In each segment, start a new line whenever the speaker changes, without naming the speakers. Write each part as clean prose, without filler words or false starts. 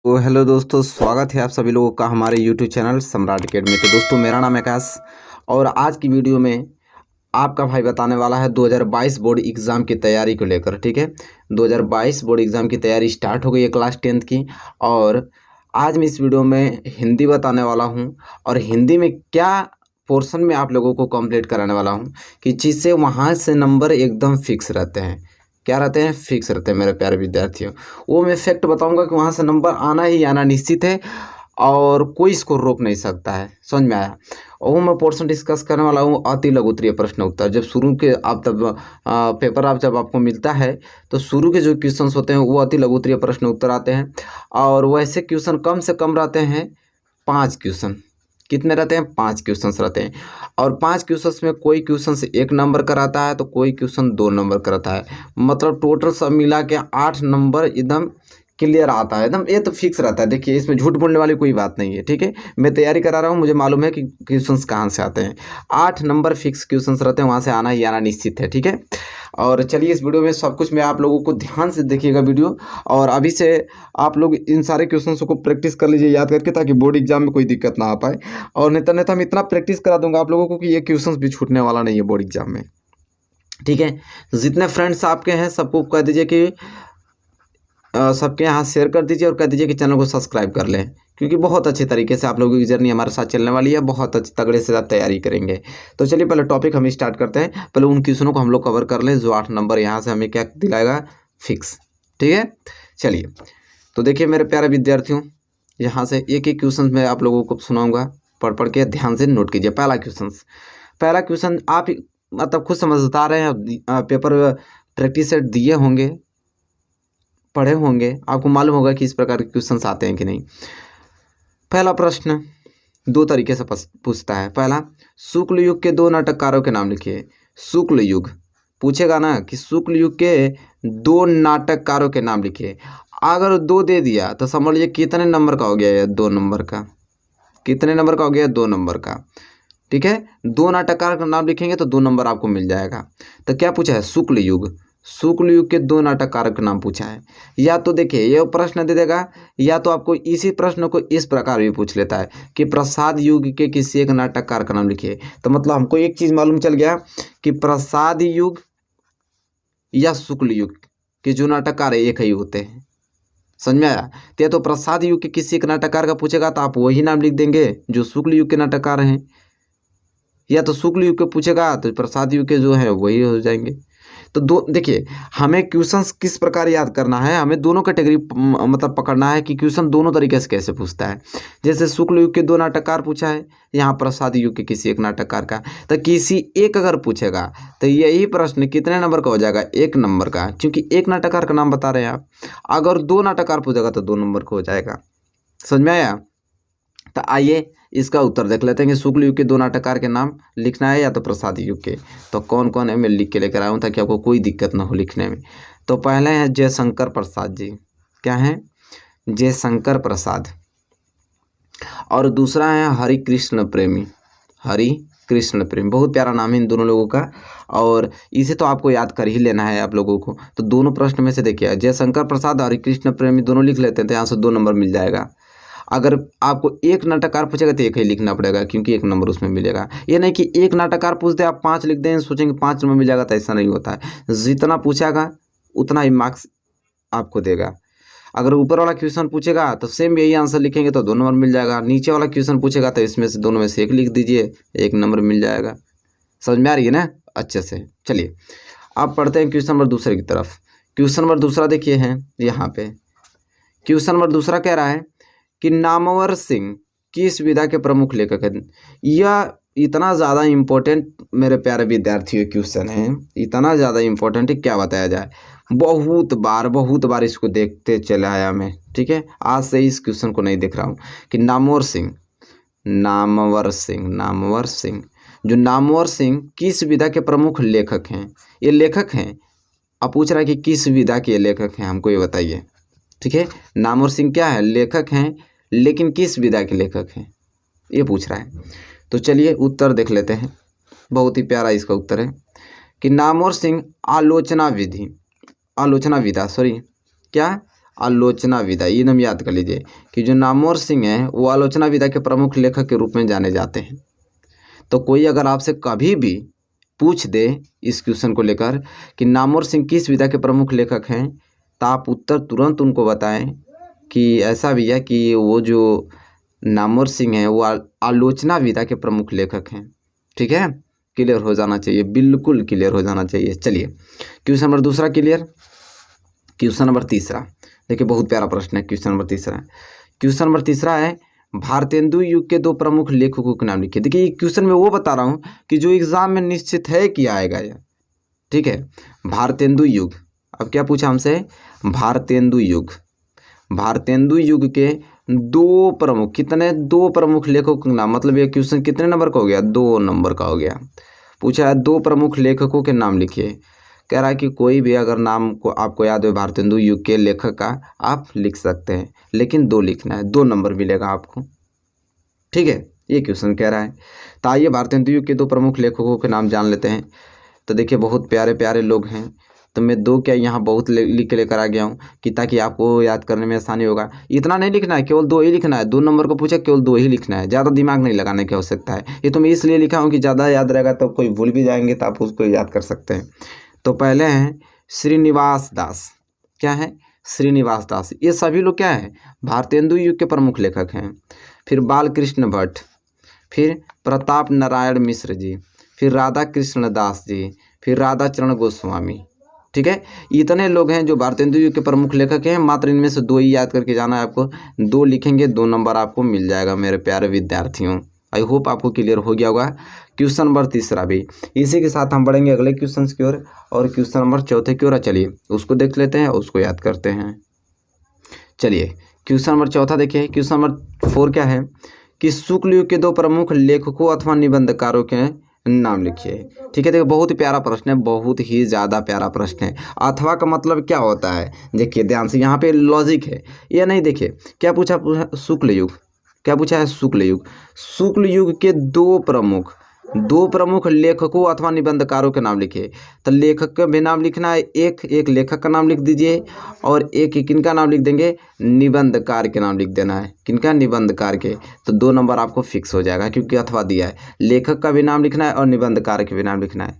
तो हेलो दोस्तों, स्वागत है आप सभी लोगों का हमारे यूट्यूब चैनल सम्राट अकेडमी। तो दोस्तों, मेरा नाम है आकाश और आज की वीडियो में आपका भाई बताने वाला है 2022 बोर्ड एग्ज़ाम की तैयारी को लेकर। ठीक है, 2022 बोर्ड एग्ज़ाम की तैयारी स्टार्ट हो गई है क्लास 10th की। और आज मैं इस वीडियो में हिंदी बताने वाला हूँ और हिंदी में क्या पोर्शन में आप लोगों को कंप्लीट कराने वाला हूँ कि जिससे वहाँ से नंबर एकदम फिक्स रहते हैं। क्या रहते हैं? फिक्स रहते हैं मेरे प्यारे विद्यार्थियों। वो मैं फैक्ट बताऊंगा कि वहाँ से नंबर आना ही आना निश्चित है और कोई इसको रोक नहीं सकता है। समझ में आया? और वो मैं पोर्शन डिस्कस करने वाला हूँ अति लघु उत्तरीय प्रश्न उत्तर। जब शुरू के आप तब पेपर आप जब आपको मिलता है तो शुरू के जो क्वेश्चंस होते हैं वो अति लघु उत्तरीय प्रश्न उत्तर आते हैं और वैसे क्वेश्चन कम से कम रहते हैं 5 क्वेश्चन। कितने रहते हैं? 5 क्वेश्चंस रहते हैं और 5 क्वेश्चंस में कोई क्वेश्चन 1 नंबर का रहता है तो कोई क्वेश्चन 2 नंबर का रहता है। मतलब टोटल सब मिला के 8 नंबर एकदम क्लियर आता है, एकदम ये तो फिक्स रहता है। देखिए, इसमें झूठ बोलने वाली कोई बात नहीं है। ठीक है, मैं तैयारी करा रहा हूँ, मुझे मालूम है कि क्वेश्चंस कहाँ से आते हैं। 8 नंबर फिक्स क्वेश्चंस रहते हैं, वहाँ से आना ही आना निश्चित है। ठीक है, और चलिए इस वीडियो में सब कुछ मैं आप लोगों को ध्यान से देखिएगा वीडियो और अभी से आप लोग इन सारे क्वेश्चंस को प्रैक्टिस कर लीजिए याद करके, ताकि बोर्ड एग्जाम में कोई दिक्कत ना आ पाए। और नहीं तो हम इतना प्रैक्टिस करा दूंगा आप लोगों को कि ये क्वेश्चंस भी छूटने वाला नहीं है बोर्ड एग्जाम में। ठीक है, जितने फ्रेंड्स आपके हैं सबको कह दीजिए कि सबके यहाँ शेयर कर दीजिए और कह दीजिए कि चैनल को सब्सक्राइब कर लें, क्योंकि बहुत अच्छे तरीके से आप लोगों की जर्नी हमारे साथ चलने वाली है। बहुत अच्छे तगड़े से आप तैयारी करेंगे। तो चलिए पहले टॉपिक हम स्टार्ट करते हैं। पहले उन क्वेश्चनों को हम लोग कवर कर लें जो 8 नंबर यहाँ से हमें क्या दिलाएगा? फिक्स। ठीक है, चलिए तो देखिए मेरे प्यारे विद्यार्थियों, यहाँ से एक एक क्वेश्चन मैं आप लोगों को सुनाऊंगा, पढ़ पढ़ के ध्यान से नोट कीजिए। पहला क्वेश्चन आप मतलब खुद समझदार हैं, पेपर प्रैक्टिस सेट दिए होंगे, पढ़े होंगे, आपको मालूम होगा कि इस प्रकार के क्वेश्चंस आते हैं कि नहीं। पहला प्रश्न 2 तरीके से पूछता है। पहला, शुक्ल युग के 2 नाटककारों के नाम लिखिए। शुक्ल युग पूछेगा ना कि शुक्ल युग के 2 नाटककारों के नाम लिखिए। अगर 2 दे दिया तो समझ लीजिए कितने नंबर का हो गया? ये 2 नंबर का। कितने नंबर का हो गया? 2 नंबर का। ठीक है, 2 नाटककार का नाम लिखेंगे तो 2 नंबर आपको मिल जाएगा। तो क्या पूछा है? शुक्ल युग। शुक्ल युग के 2 नाटककार का नाम पूछा है। या तो देखिए ये प्रश्न दे देगा, या तो आपको इसी प्रश्न को इस प्रकार भी पूछ लेता है कि प्रसाद युग के किसी एक नाटककार का नाम लिखिए। तो मतलब हमको एक चीज मालूम चल गया कि प्रसाद युग या शुक्ल युग के जो नाटककार है एक ही होते हैं। समझ में आया? तो प्रसाद युग के किसी एक नाटककार का पूछेगा तो आप वही नाम लिख देंगे जो शुक्ल युग के नाटककार हैं, या तो शुक्ल युग के पूछेगा तो प्रसाद युग के जो है वही हो जाएंगे। तो दो देखिए, हमें क्वेश्चंस किस प्रकार याद करना है, हमें दोनों कैटेगरी मतलब पकड़ना है कि क्वेश्चन दोनों तरीके से कैसे पूछता है। जैसे शुक्ल युग के 2 नाटककार पूछा है, यहाँ प्रसाद युग के किसी एक नाटककार का। तो किसी एक अगर पूछेगा तो यही प्रश्न कितने नंबर का हो जाएगा? 1 नंबर का, क्योंकि एक नाटककार का नाम बता रहे हैं आप। अगर 2 नाटककार पूछेगा तो 2 नंबर का हो जाएगा। समझ में आया? तो आइए इसका उत्तर देख लेते हैं कि शुक्ल युग के 2 नाटककार के नाम लिखना है या तो प्रसाद युग के। तो कौन कौन है मैं लिख के लेकर आया हूँ ताकि आपको कोई दिक्कत ना हो लिखने में। तो पहले हैं जयशंकर प्रसाद जी। क्या है? जयशंकर प्रसाद। और दूसरा है हरि कृष्ण प्रेमी। हरि कृष्ण प्रेमी, बहुत प्यारा नाम है इन दोनों लोगों का और इसे तो आपको याद कर ही लेना है आप लोगों को। तो दोनों प्रश्न में से देखिए, जयशंकर प्रसाद हरि कृष्ण प्रेमी दोनों लिख लेते हैं तो यहाँ से 2 नंबर मिल जाएगा। अगर आपको एक नाटककार पूछेगा तो एक ही लिखना पड़ेगा, क्योंकि 1 नंबर उसमें मिलेगा। ये नहीं कि एक नाटककार पूछ दे आप 5 लिख दें, सोचेंगे 5 नंबर मिल जाएगा, तो ऐसा नहीं होता है। जितना पूछेगा उतना ही मार्क्स आपको देगा। अगर ऊपर वाला क्वेश्चन पूछेगा तो सेम यही आंसर लिखेंगे तो 2 नंबर मिल जाएगा। नीचे वाला क्वेश्चन पूछेगा तो इसमें से दोनों में से एक लिख दीजिए, 1 नंबर मिल जाएगा। समझ में आ रही है ना अच्छे से? चलिए अब पढ़ते हैं क्वेश्चन नंबर दूसरे की तरफ। क्वेश्चन नंबर दूसरा देखिए है यहाँ पे। क्वेश्चन नंबर दूसरा कह रहा है कि नामवर सिंह किस विधा के प्रमुख लेखक हैं? यह इतना ज़्यादा इम्पोर्टेंट मेरे प्यारे विद्यार्थियों क्वेश्चन है, इतना ज़्यादा इम्पोर्टेंट है क्या बताया जाए। बहुत बार इसको देखते चला आया मैं। ठीक है, आज से इस क्वेश्चन को नहीं देख रहा हूँ कि नामवर सिंह जो नामवर सिंह किस विधा के प्रमुख लेखक हैं? ये लेखक हैं, अब पूछ रहा है कि किस विधा के लेखक हैं, हमको ये बताइए। ठीक है, नामवर सिंह क्या है? लेखक हैं, लेकिन किस विधा के लेखक हैं ये पूछ रहा है। तो चलिए उत्तर देख लेते हैं। बहुत ही प्यारा इसका उत्तर है कि नामवर सिंह आलोचना विधा, क्या आलोचना विधा, ये नाम याद कर लीजिए कि जो नामवर सिंह हैं वो आलोचना विधा के प्रमुख लेखक के रूप में जाने जाते हैं। तो कोई अगर आपसे कभी भी पूछ दे इस क्वेश्चन को लेकर कि नामवर सिंह किस विधा के प्रमुख लेखक हैं, तो आप उत्तर तुरंत उनको बताएं कि ऐसा भी है कि वो जो नामवर सिंह हैं वो आलोचना विधा के प्रमुख लेखक हैं। ठीक है, क्लियर हो जाना चाहिए, बिल्कुल क्लियर हो जाना चाहिए। चलिए क्वेश्चन नंबर दूसरा क्लियर। क्वेश्चन नंबर तीसरा देखिए, बहुत प्यारा प्रश्न है। क्वेश्चन नंबर तीसरा, क्वेश्चन नंबर तीसरा है भारतेंदु युग के दो प्रमुख लेखकों के नाम लिखिए। देखिए क्वेश्चन में वो बता रहा हूँ कि जो एग्जाम में निश्चित है कि आएगा यह। ठीक है, भारतेंदु युग, अब क्या पूछा हमसे, भारतेंदु युग, भारतेंदु युग के दो प्रमुख, कितने, दो प्रमुख लेखकों के नाम, मतलब ये क्वेश्चन कितने नंबर का हो गया, 2 नंबर का हो गया। पूछा है 2 प्रमुख लेखकों के नाम लिखिए। कह रहा है कि कोई भी अगर नाम को आपको याद हो भारतेंदु युग के लेखक का आप लिख सकते हैं, लेकिन 2 लिखना है, 2 नंबर मिलेगा आपको। ठीक है, ये क्वेश्चन कह रहा है। तो आइए भारतेंदु युग के 2 प्रमुख लेखकों के नाम जान लेते हैं। तो देखिए बहुत प्यारे प्यारे लोग हैं, तो मैं 2 क्या यहाँ बहुत लिख के लेकर आ गया हूँ कि ताकि आपको याद करने में आसानी होगा। इतना नहीं लिखना है, केवल 2 ही लिखना है। 2 नंबर को पूछा, केवल 2 ही लिखना है, ज़्यादा दिमाग नहीं लगाने की आवश्यकता है। ये तो मैं इसलिए लिखा हूँ कि ज़्यादा याद रहेगा तो कोई भूल भी जाएंगे तो आप उसको याद कर सकते हैं। तो पहले हैं श्रीनिवास दास, क्या है, श्रीनिवास दास। ये सभी लोग क्या है, भारतेंदु युग के प्रमुख लेखक हैं। फिर बालकृष्ण भट्ट, फिर प्रताप नारायण मिश्र जी, फिर राधा कृष्ण दास जी, फिर राधा चरण गोस्वामी। ठीक है, इतने लोग हैं जो भारतेंदु युग के प्रमुख लेखक हैं। मात्र इनमें से 2 ही याद करके जाना है आपको। 2 लिखेंगे, 2 नंबर आपको मिल जाएगा मेरे प्यारे विद्यार्थियों। आई होप आपको क्लियर हो गया होगा। क्वेश्चन नंबर तीसरा भी इसी के साथ हम बढ़ेंगे अगले क्वेश्चन की ओर, और क्वेश्चन नंबर चौथे की ओर। चलिए उसको देख लेते हैं, उसको याद करते हैं। चलिए क्वेश्चन नंबर चौथा देखिए। क्वेश्चन नंबर 4 क्या है कि शुक्ल युग के 2 प्रमुख लेखकों अथवा निबंधकारों के नाम लिखिए। ठीक है, देखिए बहुत ही प्यारा प्रश्न है, बहुत ही ज़्यादा प्यारा प्रश्न है। अथवा का मतलब क्या होता है, देखिए ध्यान से, यहाँ पे लॉजिक है। ये नहीं, देखिए क्या पूछा शुक्ल युग, क्या पूछा है, शुक्ल युग। शुक्ल युग के 2 प्रमुख लेखकों अथवा निबंधकारों के नाम लिखिए। तो लेखक का भी नाम लिखना है, एक लेखक का नाम लिख दीजिए, और एक किनका नाम लिख देंगे, निबंधकार के नाम लिख देना है। किनका, निबंधकार के। तो 2 नंबर आपको फिक्स हो जाएगा क्योंकि अथवा दिया है। लेखक का भी नाम लिखना है और निबंधकार के भी नाम लिखना है।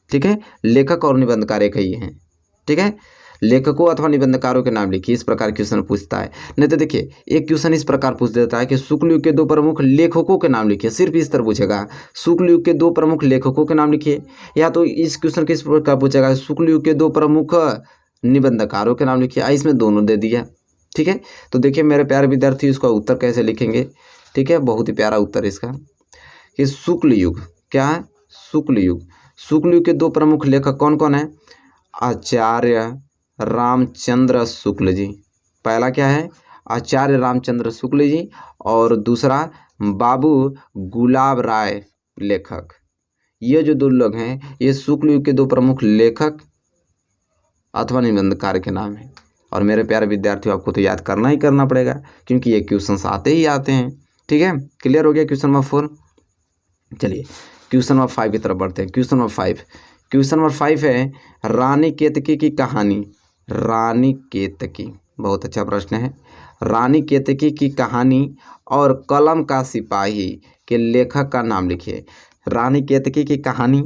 ठीक है, लेखक और निबंधकार एक ही हैं। ठीक है, लेखकों अथवा निबंधकारों के नाम लिखिए, इस प्रकार क्वेश्चन पूछता है। नहीं तो देखिए एक क्वेश्चन इस प्रकार पूछ देता है कि शुक्ल युग के 2 प्रमुख लेखकों के नाम लिखिए, सिर्फ इस तरह पूछेगा, शुक्ल युग के 2 प्रमुख लेखकों के नाम लिखिए। या तो इस क्वेश्चन किस प्रकार पूछेगा, शुक्ल युग के 2 प्रमुख निबंधकारों के नाम लिखिए। इसमें दोनों दे दिया। ठीक है, तो देखिए मेरे प्यारे विद्यार्थी इसका उत्तर कैसे लिखेंगे। ठीक है, बहुत ही प्यारा उत्तर इसका कि शुक्ल युग, क्या है, शुक्ल युग। शुक्ल युग के 2 प्रमुख लेखक कौन कौन है, आचार्य रामचंद्र शुक्ल जी। पहला क्या है, आचार्य रामचंद्र शुक्ल जी, और दूसरा बाबू गुलाब राय लेखक। ये जो 2 लोग हैं ये शुक्ल युग के 2 प्रमुख लेखक अथवा निबंधकार के नाम हैं। और मेरे प्यारे विद्यार्थियों आपको तो याद करना ही करना पड़ेगा क्योंकि ये क्वेश्चंस आते ही आते हैं। ठीक है, क्लियर हो गया क्वेश्चन नंबर 4। चलिए क्वेश्चन नंबर 5 की तरफ बढ़ते हैं। क्वेश्चन नंबर 5, क्वेश्चन नंबर 5 है रानी केतकी की कहानी। रानी केतकी, बहुत अच्छा प्रश्न है। रानी केतकी की कहानी और कलम का सिपाही के लेखक का नाम लिखिए। रानी केतकी की कहानी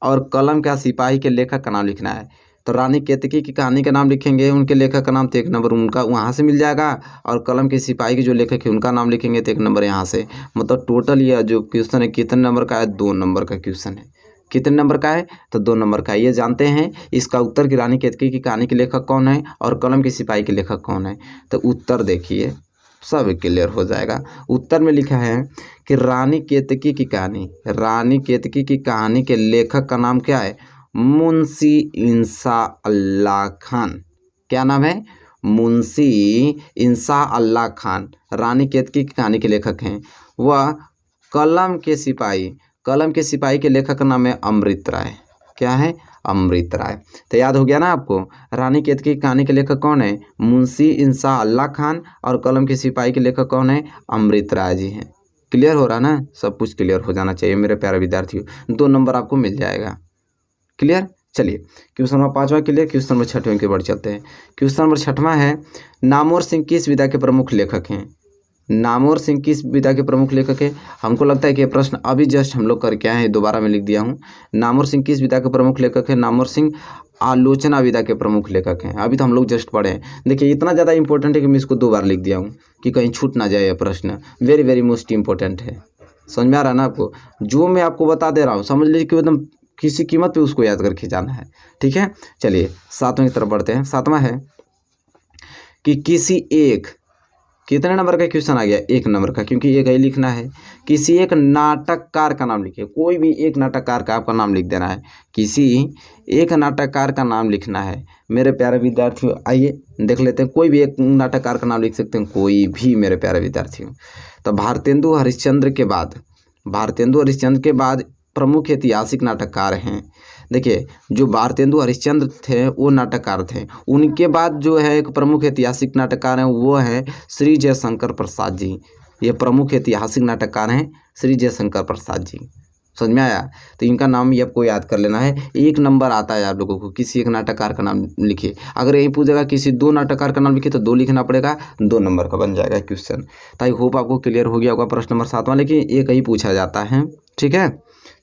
और कलम का सिपाही के लेखक का नाम लिखना है। तो रानी केतकी की कहानी का नाम लिखेंगे, उनके लेखक का नाम तो 1 नंबर उनका वहाँ से मिल जाएगा, और कलम के सिपाही के जो लेखक है उनका नाम लिखेंगे तो 1 नंबर यहाँ से। मतलब टोटल यह जो क्वेश्चन है कितने नंबर का है, 2 नंबर का क्वेश्चन है। कितने नंबर का है, तो 2 नंबर का। ये जानते हैं इसका उत्तर कि रानी केतकी की कहानी के लेखक कौन है और कलम के सिपाही के लेखक कौन है। तो उत्तर देखिए सब क्लियर हो जाएगा। उत्तर में लिखा है कि रानी केतकी की कहानी, रानी केतकी की कहानी के लेखक का नाम क्या है, मुंशी इंसा अल्लाह खान। क्या नाम है, मुंशी इंसा अल्लाह खान रानी केतकी की कहानी के लेखक हैं। वह कलम के सिपाही के लेखक का नाम है अमृत राय। क्या है, अमृत राय। तो याद हो गया ना आपको, रानी केतकी की कहानी के लेखक कौन है, मुंशी इंसा अल्लाह खान, और कलम के सिपाही के लेखक कौन है, अमृत राय जी हैं। क्लियर हो रहा ना, सब कुछ क्लियर हो जाना चाहिए मेरे प्यारे विद्यार्थियों। 2 नंबर आपको मिल जाएगा। क्लियर, चलिए क्वेश्चन नंबर 5वां क्लियर। क्वेश्चन नंबर 6वें की ओर चलते हैं। क्वेश्चन नंबर 6वां है, नामवर सिंह किस विधा के प्रमुख लेखक हैं? नामवर सिंह किस विधा के प्रमुख लेखक है? हमको लगता है कि ये प्रश्न अभी जस्ट हम लोग करके आए हैं, दोबारा मैं लिख दिया हूँ। नामवर सिंह किस विधा के प्रमुख लेखक है? नामवर सिंह आलोचना विधा के प्रमुख लेखक हैं। अभी तो हम लोग जस्ट पढ़े हैं। देखिए इतना ज़्यादा इंपॉर्टेंट है कि मैं इसको 2 बार लिख दिया हूँ कि कहीं छूट ना जाए। यह प्रश्न वेरी वेरी मोस्ट इंपॉर्टेंट है। समझ में आ रहा है ना आपको? जो मैं आपको बता दे रहा हूँ समझ लीजिए कि एकदम किसी कीमत पे उसको याद करके जाना है, ठीक है। चलिए 7वें की तरफ बढ़ते हैं। 7वां है कि किसी एक, कितने नंबर का क्वेश्चन आ गया? 1 नंबर का, क्योंकि एक ही लिखना है। किसी एक नाटककार का नाम लिखिए। कोई भी एक नाटककार का आपका नाम लिख देना है। किसी एक नाटककार का नाम लिखना है। मेरे प्यारे विद्यार्थियों आइए देख लेते हैं। कोई भी एक नाटककार का नाम लिख सकते हैं, कोई भी मेरे प्यारे विद्यार्थियों। तो भारतेंदु हरिश्चंद्र के बाद, भारतेंदु हरिश्चंद्र के बाद प्रमुख ऐतिहासिक नाटककार हैं। देखिए जो भारतेंदु हरिश्चंद्र थे वो नाटककार थे। उनके बाद जो है एक प्रमुख ऐतिहासिक नाटककार हैं, वो हैं श्री जयशंकर प्रसाद जी। ये प्रमुख ऐतिहासिक नाटककार हैं श्री जयशंकर प्रसाद जी। समझ में आया? तो इनका नाम ही आपको याद कर लेना है। 1 नंबर आता है आप लोगों को। किसी एक नाटककार का नाम लिखिए। अगर यही पूछेगा किसी 2 नाटककार का नाम लिखिए तो 2 लिखना पड़ेगा, 2 नंबर का बन जाएगा क्वेश्चन। तो आई होप आपको क्लियर हो गया होगा प्रश्न नंबर 7वां, लेकिन एक ही पूछा जाता है, ठीक है।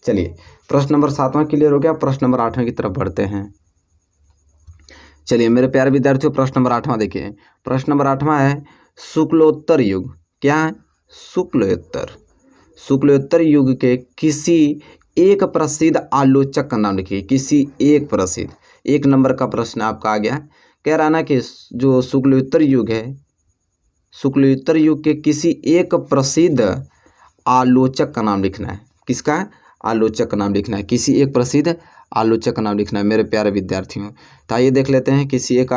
चलिए प्रश्न नंबर 7वां क्लियर हो गया। प्रश्न नंबर 8वें की तरफ बढ़ते हैं। चलिए मेरे प्यारे विद्यार्थियों प्रश्न नंबर 8वां देखिए। प्रश्न नंबर 8वां है, शुक्लोत्तर युग क्या है? शुक्लोत्तर, शुक्लोत्तर युग के किसी एक प्रसिद्ध आलोचक का नाम लिखिए। किसी एक प्रसिद्ध, 1 नंबर का प्रश्न आपका आ गया। कह रहा ना कि जो शुक्लोत्तर युग है, शुक्लोत्तर युग के किसी एक प्रसिद्ध आलोचक का नाम लिखना है। किसका? आलोचक का नाम लिखना है। किसी एक प्रसिद्ध आलोचक का नाम लिखना है मेरे प्यारे विद्यार्थियों। तो आइए देख लेते हैं किसी एक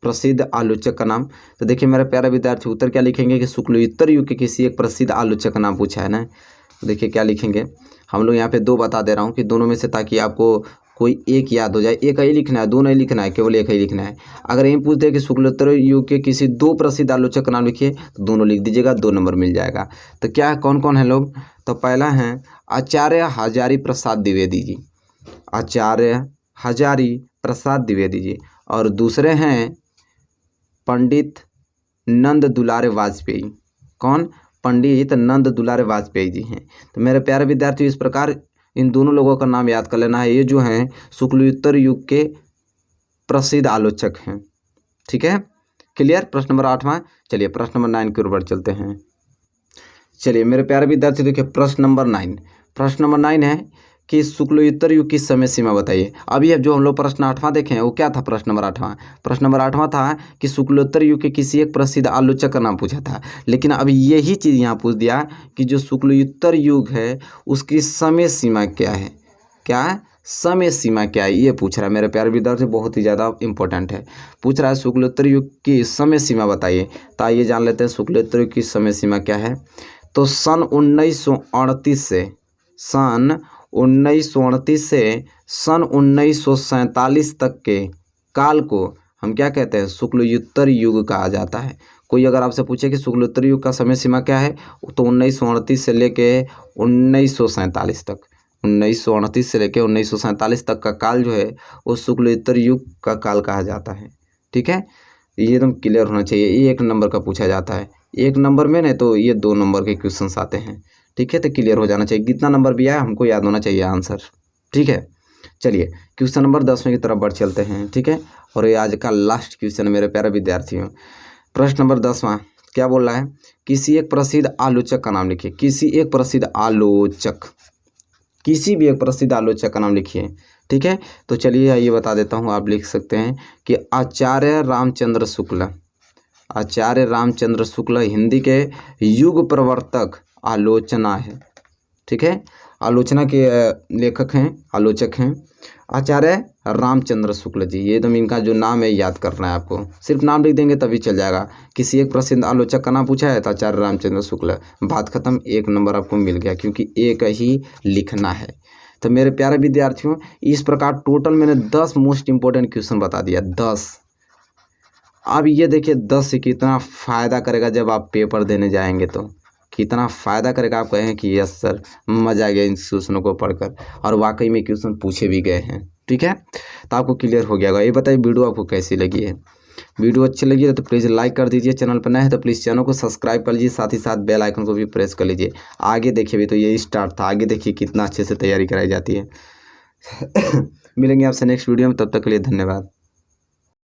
प्रसिद्ध आलोचक का नाम। तो देखिए मेरे प्यारे विद्यार्थी उत्तर क्या लिखेंगे कि शुक्लोत्तर युग के किसी एक प्रसिद्ध आलोचक का नाम पूछा है ना। तो देखिए क्या लिखेंगे हम लोग यहाँ पे 2 बता दे रहा हूँ कि दोनों में से, ताकि आपको कोई एक याद हो जाए। एक ही लिखना है, 2 नहीं लिखना है, केवल एक ही लिखना है। अगर यही पूछ दे कि शुक्लोत्तर युग के किसी 2 प्रसिद्ध आलोचक का नाम लिखिए तो दोनों लिख दीजिएगा, 2 नंबर मिल जाएगा। तो क्या कौन कौन है लोग? तो पहला है आचार्य हजारी प्रसाद द्विवेदी जी, आचार्य हजारी प्रसाद द्विवेदी जी। और दूसरे हैं पंडित नंद दुलारे वाजपेयी। कौन? पंडित नंद दुलारे वाजपेयी जी हैं। तो मेरे प्यारे विद्यार्थियों इस प्रकार इन दोनों लोगों का नाम याद कर लेना है। ये जो हैं शुक्लोत्तर युग के प्रसिद्ध आलोचक हैं, ठीक है। क्लियर? प्रश्न नंबर 8वां। चलिए प्रश्न नंबर 9 की ओर बढ़ चलते हैं। चलिए मेरे प्यारे विद्यार्थी देखिए प्रश्न नंबर 9। प्रश्न नंबर 9 है कि शुक्लोत्तर युग की समय सीमा बताइए। अभी अब जो हम लोग प्रश्न 8वां देखे हैं वो क्या था? प्रश्न नंबर 8वां, प्रश्न नंबर 8वां था कि शुक्लोत्तर युग के किसी एक प्रसिद्ध आलोचक का नाम पूछा था। लेकिन अब यही चीज़ यहाँ पूछ दिया कि जो शुक्लोत्तर युग है उसकी समय सीमा क्या है। क्या समय सीमा क्या है ये पूछ रहा है मेरे प्यारे विद्यार्थी। बहुत ही ज़्यादा इंपॉर्टेंट है। पूछ रहा है शुक्लोत्तर युग की समय सीमा बताइए। तो आइए जान लेते हैं शुक्लोत्तर युग की समय सीमा क्या है। तो सन 1938 से, सन 1938 से सन 1947 तक के काल को हम क्या कहते हैं? शुक्लोत्तर युग कहा जाता है। कोई अगर आपसे पूछे कि शुक्लोत्तर युग का समय सीमा क्या है तो 1938 से लेके 1947 तक, 1938 से लेके 1947 तक का काल जो है वो शुक्लोत्तर युग का काल कहा जाता है, ठीक है। ये एकदम क्लियर होना चाहिए। ये 1 नंबर का पूछा जाता है, 1 नंबर में नहीं तो ये 2 नंबर के क्वेश्चंस आते हैं, ठीक है। तो क्लियर हो जाना चाहिए। कितना नंबर भी आया हमको याद होना चाहिए आंसर, ठीक है। चलिए क्वेश्चन नंबर 10वें की तरफ बढ़ चलते हैं, ठीक है। और ये आज का लास्ट क्वेश्चन मेरे प्यारे विद्यार्थियों। प्रश्न नंबर 10वां क्या बोल रहा है? किसी एक प्रसिद्ध आलोचक का नाम लिखिए। किसी एक प्रसिद्ध आलोचक, किसी भी एक प्रसिद्ध आलोचक का नाम लिखिए, ठीक है। तो चलिए ये बता देता हूँ, आप लिख सकते हैं कि आचार्य रामचंद्र शुक्ल। आचार्य रामचंद्र शुक्ल हिंदी के युग प्रवर्तक आलोचना है, ठीक है। आलोचना के लेखक हैं, आलोचक हैं आचार्य रामचंद्र शुक्ल जी। ये एकदम इनका जो नाम है याद करना है आपको। सिर्फ नाम लिख देंगे तभी चल जाएगा। किसी एक प्रसिद्ध आलोचक का नाम पूछा है तो आचार्य रामचंद्र शुक्ल, बात खत्म। 1 नंबर आपको मिल गया क्योंकि एक ही लिखना है। तो मेरे प्यारे विद्यार्थियों इस प्रकार टोटल मैंने 10 मोस्ट इंपॉर्टेंट क्वेश्चन बता दिया, 10। अब ये देखिए 10 से कितना फ़ायदा करेगा जब आप पेपर देने जाएंगे, तो कितना फ़ायदा करेगा। आप कहें कि यस सर मज़ा आ गया इन क्वेश्चनों को पढ़कर, और वाकई में क्वेश्चन पूछे भी गए हैं, ठीक है, तो आपको क्लियर हो गया होगा। ये बताइए वीडियो आपको कैसी लगी है। वीडियो अच्छी लगी है तो प्लीज़ लाइक कर दीजिए, चैनल पर नए हैं तो प्लीज़ चैनल को सब्सक्राइब कर लीजिए, साथ ही साथ बेल आइकन को भी प्रेस कर लीजिए। आगे देखिए, अभी तो यही स्टार्ट था, आगे देखिए कितना अच्छे से तैयारी कराई जाती है। मिलेंगे आपसे नेक्स्ट वीडियो में, तब तक के लिए धन्यवाद।